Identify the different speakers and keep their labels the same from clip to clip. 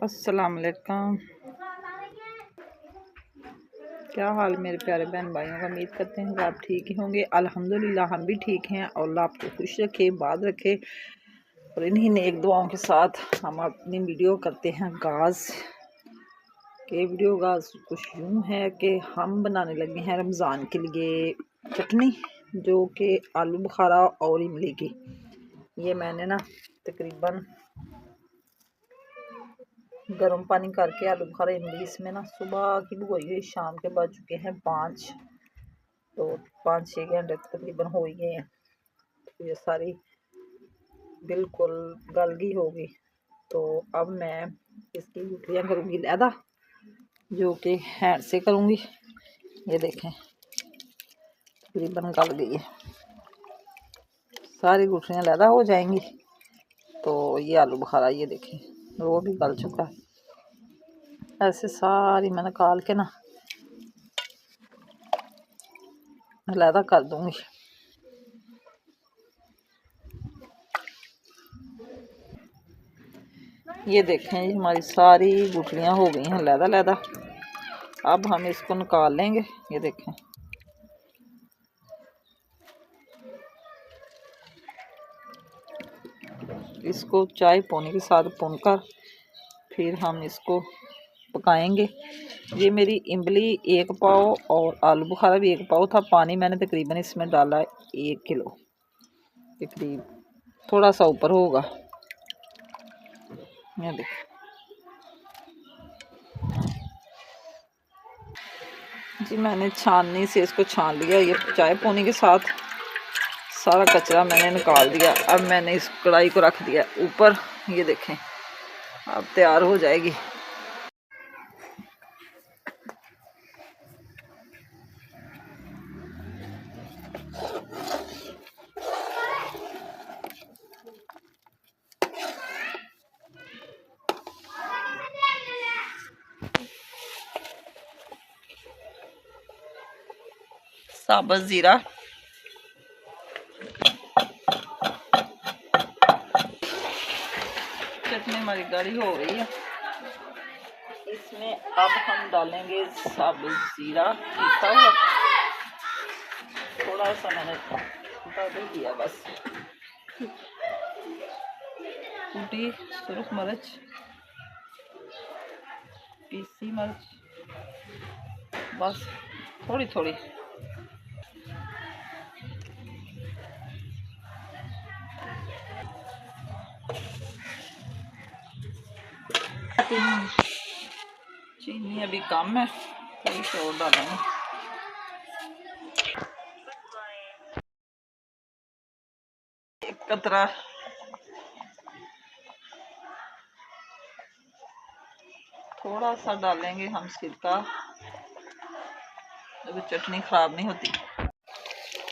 Speaker 1: अस्सलाम वालेकुम। क्या हाल मेरे प्यारे बहन भाइयों का, उम्मीद करते हैं कि आप ठीक ही होंगे। अल्हम्दुलिल्लाह हम भी ठीक हैं और अल्लाह आपको खुश रखे, बात रखे। और इन्हीं नेक दुआओं के साथ हम अपनी वीडियो करते हैं गाज के। वीडियो गाज कुछ यूँ है कि हम बनाने लगे हैं रमज़ान के लिए चटनी, जो कि आलू बुखारा और इमली की। ये मैंने ना तकरीबन गर्म पानी करके आलू बुखारा इमली इसमें ना सुबह की भिगोई हुई, शाम के बज चुके हैं 5, तो 5-6 घंटे तकरीबन हो ही गए हैं। तो ये सारी बिल्कुल गल गई होगी। तो अब मैं इसकी गुठलियाँ करूँगी लैदा, जो कि हैंड से करूँगी। ये देखें तकरीबन गल गई है, सारी गुठलियाँ लैदा हो जाएंगी। तो ये आलू बुखारा ये देखें वो भी गल चुका है। ऐसे सारी मैं निकाल के ना अलहदा कर दूंगी। ये देखें ये हमारी सारी गुठलियाँ हो गई हैं अलहदा अलहदा। अब हम इसको निकाल लेंगे। ये देखें इसको चाय पानी के साथ भूनकर फिर हम इसको पकाएंगे। ये मेरी इमली 1 पाव और आलू बुखारा भी 1 पाव था। पानी मैंने तकरीबन इसमें डाला 1 किलो, तकरीब थोड़ा सा ऊपर होगा। ये देखिए जी, मैंने छाननी से इसको छान लिया। ये चाय पानी के साथ सारा कचरा मैंने निकाल दिया। अब मैंने इस कढ़ाई को रख दिया ऊपर। ये देखें अब तैयार हो जाएगी। साबुत जीरा, चटनी हमारी गाढ़ी हो गई है। इसमें अब हम डालेंगे साबुत जीरा पिसा हुआ, थोड़ा सा मैंने डाल दिया बस। कुटी सुरख मिर्च, पीसी मिर्च, बस थोड़ी थोड़ी। चीनी अभी कम है, थोड़ी सी और डालेंगे। एक कतरा थोड़ा सा डालेंगे हम सिरका, अभी चटनी खराब नहीं होती।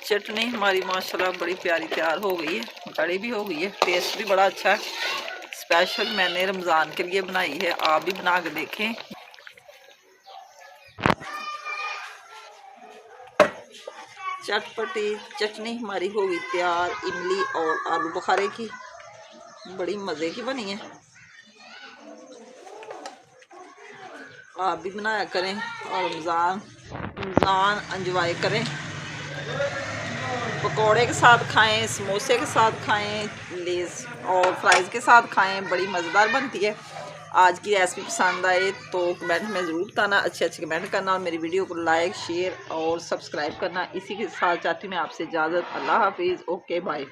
Speaker 1: चटनी हमारी माशाल्लाह बड़ी प्यारी तैयार हो गई है, गाढ़ी भी हो गई है, टेस्ट भी बड़ा अच्छा है। स्पेशल मैंने रमज़ान के लिए बनाई है, आप भी बना के देखें। चटपटी चटनी हमारी हो गई तैयार, इमली और आलू बुखारे की, बड़ी मज़े की बनी है। आप भी बनाया करें और रमज़ान एंजॉय करें। पकोड़े के साथ खाएं, समोसे के साथ खाएं, लेज़ और फ्राइज़ के साथ खाएं, बड़ी मज़ेदार बनती है। आज की रेसिपी पसंद आए तो कमेंट में ज़रूर बताना, अच्छे अच्छे कमेंट करना और मेरी वीडियो को लाइक शेयर और सब्सक्राइब करना। इसी के साथ चाहती हूँ मैं आपसे इजाज़त। अल्लाह हाफिज़, ओके बाय।